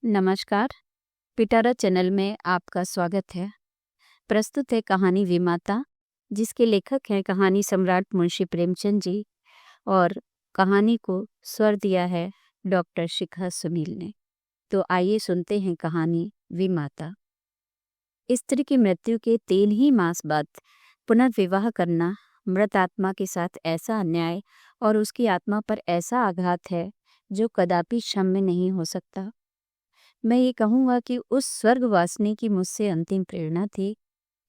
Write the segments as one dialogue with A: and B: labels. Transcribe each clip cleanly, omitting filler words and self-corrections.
A: नमस्कार। पिटारा चैनल में आपका स्वागत है। प्रस्तुत है कहानी विमाता, जिसके लेखक हैं कहानी सम्राट मुंशी प्रेमचंद जी, और कहानी को स्वर दिया है डॉक्टर शिखा सुनील ने। तो आइए सुनते हैं कहानी विमाता। स्त्री की मृत्यु के 3 ही मास बाद पुनर्विवाह करना मृत आत्मा के साथ ऐसा अन्याय और उसकी आत्मा पर ऐसा आघात है जो कदापि क्षम्य नहीं हो सकता। मैं ये कहूँगा कि उस स्वर्गवासिनी की मुझसे अंतिम प्रेरणा थी,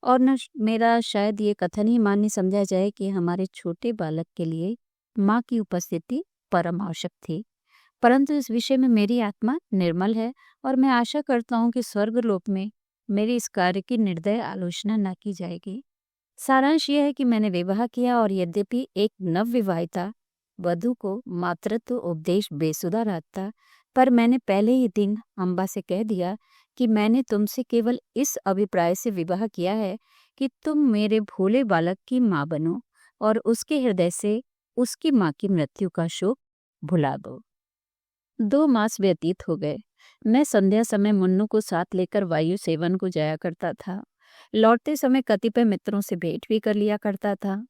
A: और न मेरा शायद ये कथन ही मान्य समझा जाए कि हमारे छोटे बालक के लिए माँ की उपस्थिति परम आवश्यक थी। परंतु इस विषय में मेरी आत्मा निर्मल है, और मैं आशा करता हूँ कि स्वर्गलोक में मेरे इस कार्य की निर्दय आलोचना न की जाएगी। सारांश यह है कि मैंने विवाह किया, और यद्यपि एक नवविवाहिता वधू को मातृत्व उपदेश बेसुरा लगता, पर मैंने पहले ही दिन अम्बा से कह दिया कि मैंने तुमसे केवल इस अभिप्राय से विवाह किया है कि तुम मेरे भोले बालक की माँ बनो और उसके हृदय से उसकी माँ की मृत्यु का शोक भुला दो। 2 मास व्यतीत हो गए। मैं संध्या समय मुन्नू को साथ लेकर वायु सेवन को जाया करता था। लौटते समय कतिपय मित्रों से भेंट भी कर लिया करता था।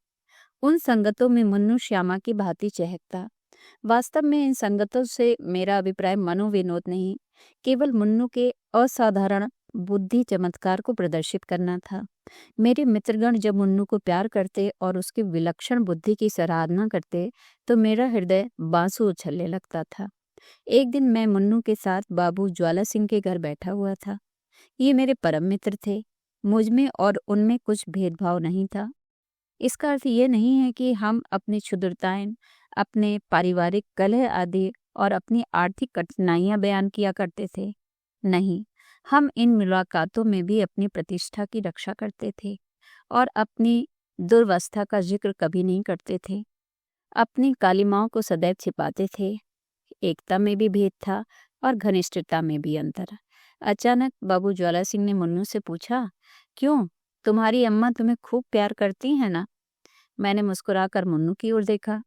A: उन संगतों में मुन्नू श्यामा की भांति चहकता। वास्तव में इन संगतों से मेरा अभिप्राय मनोविनोद नहीं, केवल मुन्नू के असाधारण बुद्धि चमत्कार को प्रदर्शित करना था। मेरे मित्रगण जब मुन्नू को प्यार करते और उसकी विलक्षण बुद्धि की सराहना करते, तो मेरा हृदय बांसु उछलने लगता था। एक दिन मैं मुन्नू के साथ बाबू ज्वाला सिंह के घर बैठा हुआ था। ये मेरे परम मित्र थे। मुझ में और उनमें कुछ भेदभाव नहीं था। इसका अर्थ ये नहीं है कि हम अपनी क्षुद्रताएं, अपने पारिवारिक कलह आदि और अपनी आर्थिक कठिनाइयां बयान किया करते थे। नहीं, हम इन मुलाकातों में भी अपनी प्रतिष्ठा की रक्षा करते थे और अपनी दुर्वस्था का जिक्र कभी नहीं करते थे। अपनी कालिमाओं को सदैव छिपाते थे। एकता में भी भेद था और घनिष्ठता में भी अंतर। अचानक बाबू ज्वाला सिंह ने मुन्नू से पूछा, क्यों, तुम्हारी अम्मा तुम्हें खूब प्यार करती है ना? मैंने मुस्कुराकर मुन्नू की ओर देखा।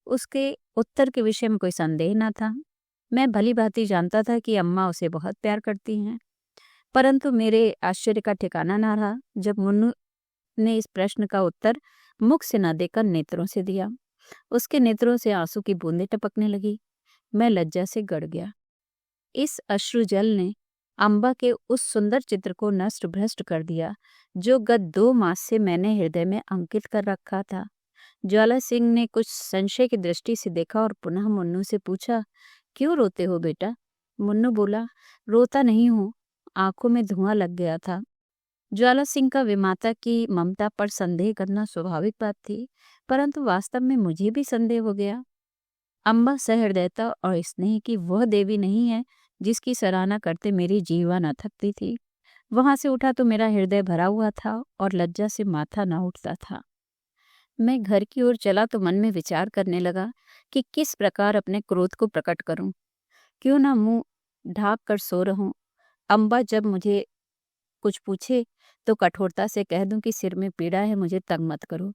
A: उसके उत्तर के विषय में कोई संदेह न था। मैं भली भांति जानता था कि अम्मा उसे बहुत प्यार करती हैं, परंतु मेरे आश्चर्य का ठिकाना न रहा जब मुन्नू ने इस प्रश्न का उत्तर मुख से न देकर नेत्रों से दिया। उसके नेत्रों से आंसू की बूंदें टपकने लगी। मैं लज्जा से गड़ गया। इस अश्रुजल ने अम्बा के उस सुंदर चित्र को नष्ट भ्रष्ट कर दिया जो गत 2 मास से मैंने हृदय में अंकित कर रखा था। ज्वाला सिंह ने कुछ संशय की दृष्टि से देखा और पुनः मुन्नू से पूछा, क्यों रोते हो बेटा? मुन्नू बोला, रोता नहीं हूँ, आंखों में धुआं लग गया था। ज्वाला सिंह का विमाता की ममता पर संदेह करना स्वाभाविक बात थी, परंतु वास्तव में मुझे भी संदेह हो गया। अम्बा सहृदयता और स्नेह की वह देवी नहीं है जिसकी सराहना करते मेरी जीवा न थकती थी। वहां से उठा तो मेरा हृदय भरा हुआ था और लज्जा से माथा न उठता था। मैं घर की ओर चला तो मन में विचार करने लगा कि किस प्रकार अपने क्रोध को प्रकट करूं। क्यों ना मुंह ढाक कर सो रहूं। अम्बा जब मुझे कुछ पूछे तो कठोरता से कह दूं कि सिर में पीड़ा है, मुझे तंग मत करो।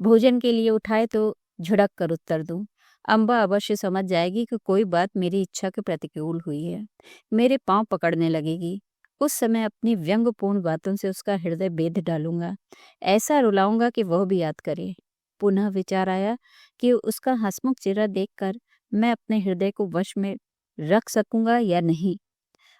A: भोजन के लिए उठाए तो झुड़क कर उत्तर दूं। अम्बा अवश्य समझ जाएगी कि कोई बात मेरी इच्छा के प्रतिकूल हुई है। मेरे पांव पकड़ने लगेगी। उस समय अपनी व्यंग्यपूर्ण बातों से उसका हृदय बेध डालूंगा। ऐसा रुलाऊंगा कि वह भी याद करे। पुनः विचार आया कि उसका हंसमुख चेहरा देखकर मैं अपने हृदय को वश में रख सकूंगा या नहीं।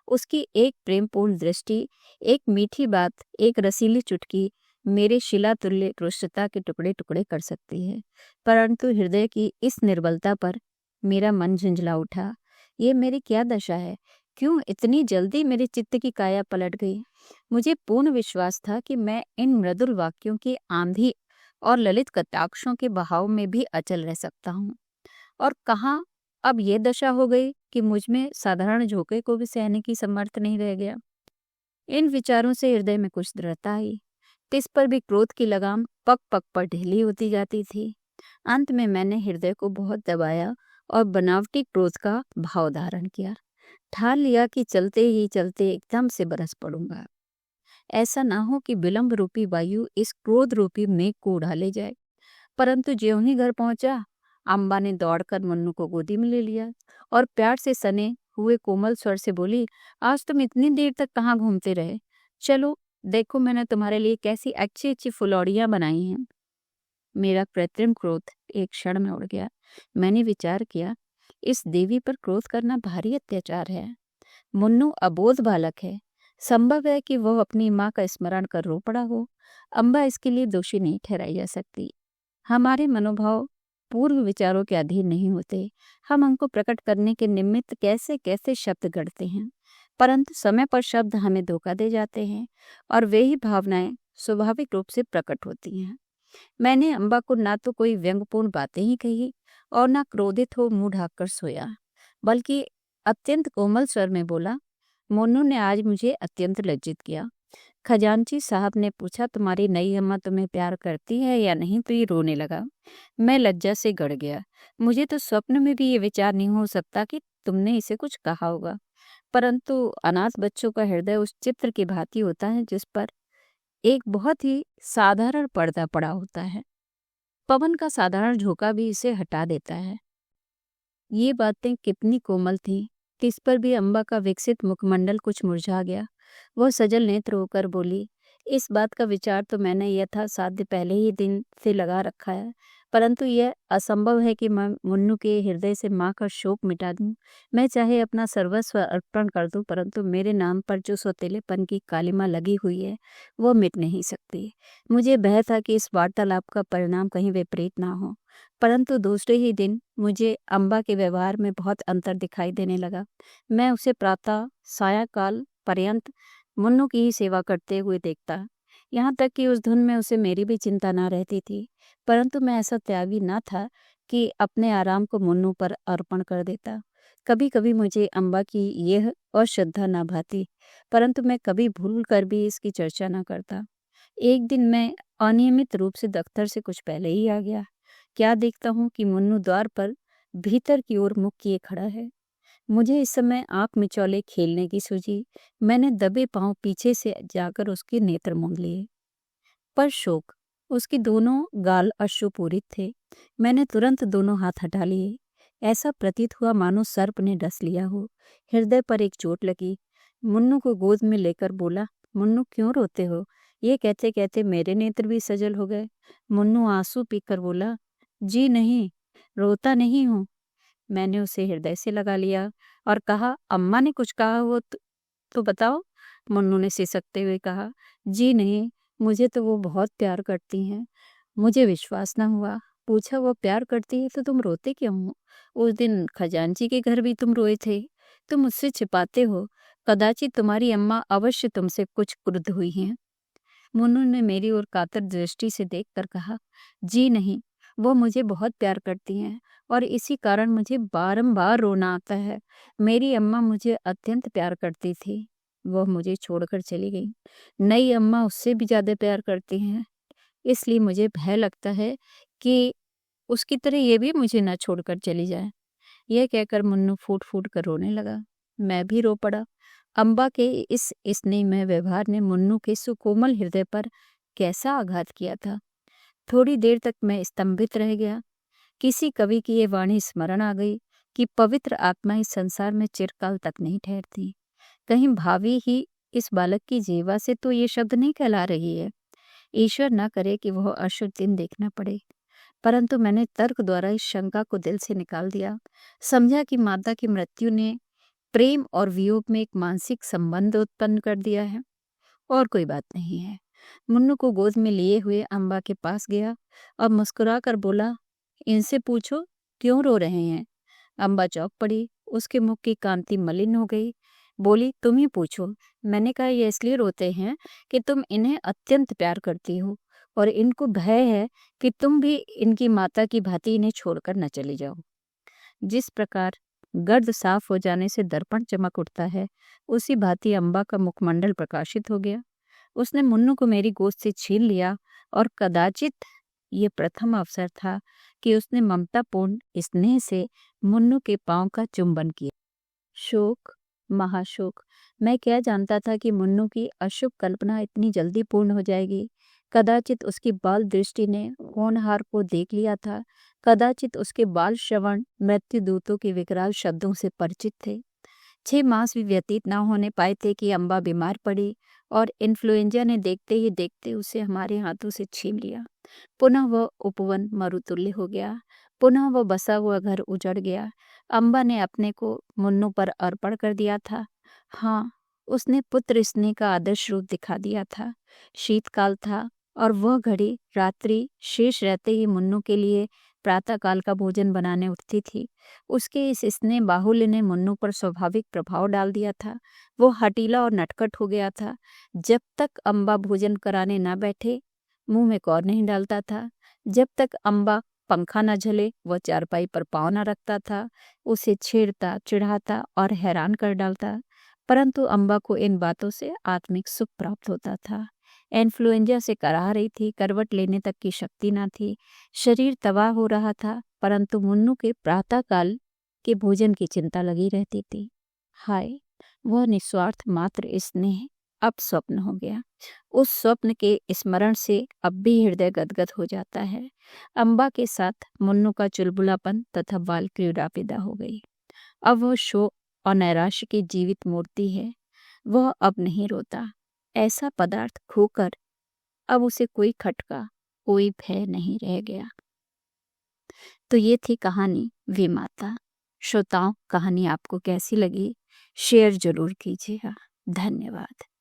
A: उसकी एक प्रेमपूर्ण दृष्टि, एक मीठी बात, एक रसीली चुटकी मेरे शिलातुल्य रुष्टता के टुकड़े टुकड़े कर सकती है। परंतु हृदय की इस निर्बलता पर मेरा मन झुंझला उठा। ये मेरी क्या दशा है? क्यों इतनी जल्दी मेरे चित्त की काया पलट गई? मुझे पूर्ण विश्वास था कि मैं इन मृदुल वाक्यों की आंधी और ललित कटाक्षों के बहाव में भी अचल रह सकता हूँ, और कहाँ अब ये दशा हो गई कि मुझ में साधारण झोंके को भी सहने की समर्थ नहीं रह गया। इन विचारों से हृदय में कुछ दृढ़ता आई। तिस पर भी क्रोध की लगाम पग पग पर ढीली होती जाती थी। अंत में मैंने हृदय को बहुत दबाया और बनावटी क्रोध का भाव धारण किया। ठान लिया कि चलते ही चलते एकदम से बरस पड़ूंगा। ऐसा ना हो कि विलंब रूपी वायु इस क्रोध रूपी मेघ को उड़ा ले जाए। परंतु ज्यों ही घर पहुंचा, अम्बा ने दौड़कर मुन्नू को गोदी में ले लिया और प्यार से सने हुए कोमल स्वर से बोली, आज तुम इतनी देर तक कहाँ घूमते रहे? चलो देखो मैंने तुम्हारे लिए कैसी अच्छी अच्छी फुलौड़ियाँ बनाई हैं। मेरा कृत्रिम क्रोध एक क्षण में उड़ गया। मैंने विचार किया, इस देवी पर क्रोध करना भारी अत्याचार है। मुन्नू अबोध बालक है। संभव है कि वह अपनी माँ का स्मरण कर रो पड़ा हो। अम्बा इसके लिए दोषी नहीं ठहराई जा सकती। हमारे मनोभाव पूर्व विचारों के अधीन नहीं होते। हम उनको प्रकट करने के निमित्त कैसे कैसे शब्द गढ़ते हैं, परंतु समय पर शब्द हमें धोखा दे जाते हैं और वे ही भावनाएं स्वाभाविक रूप से प्रकट होती हैं। मैंने अम्बा को ना तो कोई व्यंग्यपूर्ण बातें ही कही और ना क्रोधित हो मुंह ढाककर सोया, बल्कि अत्यंत कोमल स्वर में बोला, मोनू ने आज मुझे अत्यंत लज्जित किया। खजांची साहब ने पूछा, तुम्हारी नई अम्मा तुम्हें प्यार करती है या नहीं? तो ये रोने लगा। मैं लज्जा से गड़ गया। मुझे तो स्वप्न में भी ये विचार नहीं हो सकता कि तुमने इसे कुछ कहा होगा, परंतु अनाथ बच्चों का हृदय उस चित्र की भांति होता है जिस पर एक बहुत ही साधारण पर्दा पड़ा होता है। पवन का साधारण झोंका भी इसे हटा देता है। ये बातें कितनी कोमल थीं कि इस पर भी अम्बा का विकसित मुखमंडल कुछ मुरझा गया। वह सजल नेत्र होकर बोली, इस बात का विचार तो मैंने यथासाध्य पहले ही दिन से लगा रखा है, परंतु यह असंभव है कि मैं मुन्नू के हृदय से माँ का शोक मिटा दूं। मैं चाहे अपना सर्वस्व अर्पण कर दूं, परंतु मेरे नाम पर जो सौतेलेपन की कालिमा लगी हुई है वह मिट नहीं सकती। मुझे भय था कि इस वार्तालाप का परिणाम कहीं विपरीत ना हो, परंतु दूसरे ही दिन मुझे अम्बा के व्यवहार में बहुत अंतर दिखाई देने लगा। मैं उसे प्रातः सायंकाल पर्यंत मुन्नू की ही सेवा करते हुए देखता, यहाँ तक कि उस धुन में उसे मेरी भी चिंता ना रहती थी। परंतु मैं ऐसा त्यागी ना था कि अपने आराम को मुन्नू पर अर्पण कर देता। कभी कभी मुझे अम्बा की यह अश्रद्धा ना भाती, परंतु मैं कभी भूल कर भी इसकी चर्चा ना करता। एक दिन मैं अनियमित रूप से दफ्तर से कुछ पहले ही आ गया। क्या देखता हूँ कि मुन्नू द्वार पर भीतर की ओर मुख किए खड़ा है। मुझे इस समय आंख मिचौले खेलने की सूझी। मैंने दबे पांव पीछे से जाकर उसके नेत्र मूंद लिए, पर शोक, उसके दोनों गाल अश्रुपूरित थे। मैंने तुरंत दोनों हाथ हटा लिए। ऐसा प्रतीत हुआ मानो सर्प ने डस लिया हो। हृदय पर एक चोट लगी। मुन्नू को गोद में लेकर बोला, मुन्नू क्यों रोते हो? ये कहते कहते मेरे नेत्र भी सजल हो गए। मुन्नू आंसू पीकर बोला, जी नहीं, रोता नहीं हूँ। मैंने उसे हृदय से लगा लिया और कहा, अम्मा ने कुछ कहा हो तो बताओ। मुन्नू ने सिसकते हुए कहा, जी नहीं, मुझे तो वो बहुत प्यार करती हैं। मुझे विश्वास न हुआ। पूछा, वो प्यार करती है तो तुम रोते क्यों हो? उस दिन खजांची के घर भी तुम रोए थे। तुम मुझसे छिपाते हो। कदाचित तुम्हारी अम्मा अवश्य तुमसे कुछ क्रुद्ध हुई हैं। मुन्नू ने मेरी ओर कातर दृष्टि से देखकर कहा, जी नहीं, वो मुझे बहुत प्यार करती हैं और इसी कारण मुझे बारंबार रोना आता है। मेरी अम्मा मुझे अत्यंत प्यार करती थी, वह मुझे छोड़कर चली गई। नई अम्मा उससे भी ज्यादा प्यार करती हैं, इसलिए मुझे भय लगता है कि उसकी तरह ये भी मुझे न छोड़कर चली जाए। यह कहकर मुन्नू फूट फूट कर रोने लगा। मैं भी रो पड़ा। अम्बा के इस स्नेहमय व्यवहार ने मुन्नू के सुकोमल हृदय पर कैसा आघात किया था। थोड़ी देर तक मैं स्तंभित रह गया। किसी कवि की ये वाणी स्मरण आ गई कि पवित्र आत्मा इस संसार में चिरकाल तक नहीं ठहरती। कहीं भावी ही इस बालक की जीवा से तो ये शब्द नहीं कहला रही है। ईश्वर न करे कि वह अशुभ दिन देखना पड़े। परंतु मैंने तर्क द्वारा इस शंका को दिल से निकाल दिया। समझा कि माता की मृत्यु ने प्रेम और वियोग में एक मानसिक संबंध उत्पन्न कर दिया है और कोई बात नहीं है। मुन्नू को गोद में लिए हुए अम्बा के पास गया और मुस्कुरा कर बोला, इनसे पूछो क्यों रो रहे हैं। अम्बा चौंक पड़ी। उसके मुख की कांति मलिन हो गई। बोली, तुम ही पूछो। मैंने कहा, ये इसलिए रोते हैं कि तुम इन्हें अत्यंत प्यार करती हो और इनको भय है कि तुम भी इनकी माता की भांति इन्हें छोड़कर न चली जाओ। जिस प्रकार गर्द साफ हो जाने से दर्पण चमक उठता है, उसी भांति अम्बा का मुखमंडल प्रकाशित हो गया। उसने मुन्नू को मेरी गोद से छीन लिया और कदाचित ये प्रथम अवसर था कि उसने ममतापूर्ण स्नेह से मुन्नू के पांव का चुंबन किया। शोक, महाशोक। मैं क्या जानता था कि मुन्नू की अशुभ कल्पना इतनी जल्दी पूर्ण हो जाएगी। कदाचित उसकी बाल दृष्टि ने होनहार को देख लिया था। कदाचित उसके बाल श्रवण मृत्यु दूतों के विकराल शब्दों से परिचित थे। 6 मास भी व्यतीत ना होने पाए थे कि अम्बा बीमार पड़ी और इन्फ्लुएंजा ने देखते ही देखते उसे हमारे हाथों से छीन लिया। पुनः वह उपवन मरुतुल्य हो गया। पुनः वह बसा हुआ घर उजड़ गया। अम्बा ने अपने को मुन्नू पर अर्पण कर दिया था। हाँ, उसने पुत्र स्नेह का आदर्श रूप दिखा दिया था। शीतकाल था और वह घड़ी रात्रि शेष रहते ही मुन्नू के लिए प्रातःकाल का भोजन बनाने उठती थी। उसके इस स्नेह बाहुल्य ने मुन्नू पर स्वाभाविक प्रभाव डाल दिया था। वो हठीला और नटखट हो गया था। जब तक अम्बा भोजन कराने न बैठे मुंह में कौर नहीं डालता था। जब तक अम्बा पंखा न झले वह चारपाई पर पाँव न रखता था। उसे छेड़ता, चिढ़ाता और हैरान कर डालता। परंतु अम्बा को इन बातों से आत्मिक सुख प्राप्त होता था। इन्फ्लुएंजा से कराह रही थी, करवट लेने तक की शक्ति न थी, शरीर तबाह हो रहा था, परंतु मुन्नू के प्रातःकाल के भोजन की चिंता लगी रहती थी। हाय, वह निस्वार्थ मात्र स्नेह अब स्वप्न हो गया। उस स्वप्न के स्मरण से अब भी हृदय गदगद हो जाता है। अम्बा के साथ मुन्नू का चुलबुलापन तथा बाल क्रीड़ा पैदा हो गई। अब वह शोक और नैराश्य की जीवित मूर्ति है। वह अब नहीं रोता। ऐसा पदार्थ खोकर अब उसे कोई खटका, कोई भय नहीं रह गया। तो ये थी कहानी विमाता। श्रोताओं, कहानी आपको कैसी लगी शेयर जरूर कीजिएगा। धन्यवाद।